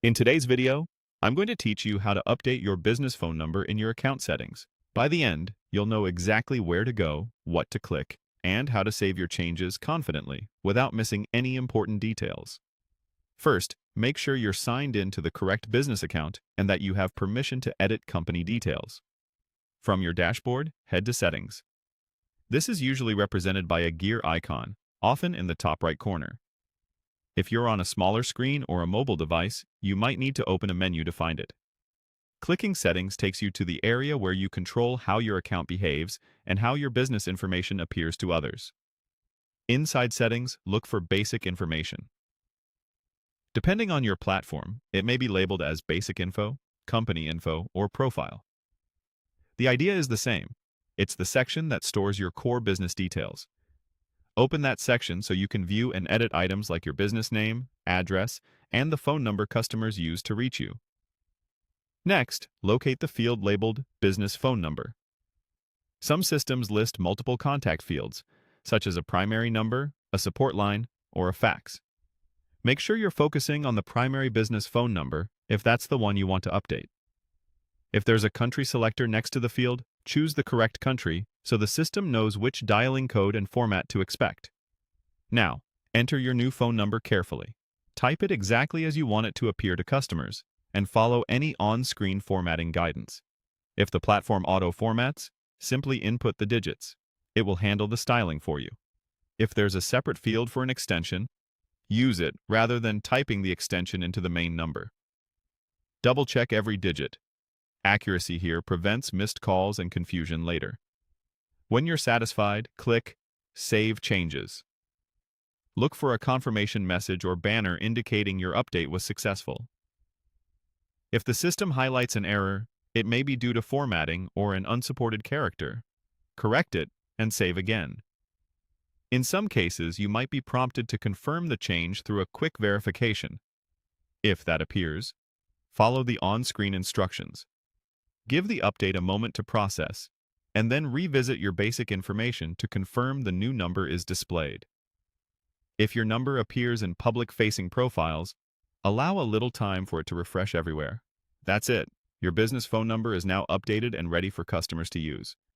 In today's video, I'm going to teach you how to update your business phone number in your account settings. By the end, you'll know exactly where to go, what to click, and how to save your changes confidently without missing any important details. First, make sure you're signed in to the correct business account and that you have permission to edit company details. From your dashboard, head to Settings. This is usually represented by a gear icon, often in the top right corner. If you're on a smaller screen or a mobile device, you might need to open a menu to find it. Clicking Settings takes you to the area where you control how your account behaves and how your business information appears to others. Inside Settings, look for Basic Information. Depending on your platform, it may be labeled as Basic Info, Company Info, or Profile. The idea is the same. It's the section that stores your core business details. Open that section so you can view and edit items like your business name, address, and the phone number customers use to reach you. Next, locate the field labeled Business Phone Number. Some systems list multiple contact fields, such as a primary number, a support line, or a fax. Make sure you're focusing on the primary business phone number if that's the one you want to update. If there's a country selector next to the field, choose the correct country so the system knows which dialing code and format to expect. Now, enter your new phone number carefully. Type it exactly as you want it to appear to customers, and follow any on-screen formatting guidance. If the platform auto-formats, simply input the digits. It will handle the styling for you. If there's a separate field for an extension, use it rather than typing the extension into the main number. Double-check every digit. Accuracy here prevents missed calls and confusion later. When you're satisfied, click Save Changes. Look for a confirmation message or banner indicating your update was successful. If the system highlights an error, it may be due to formatting or an unsupported character. Correct it and save again. In some cases, you might be prompted to confirm the change through a quick verification. If that appears, follow the on-screen instructions. Give the update a moment to process, and then revisit your basic information to confirm the new number is displayed. If your number appears in public-facing profiles, allow a little time for it to refresh everywhere. That's it. Your business phone number is now updated and ready for customers to use.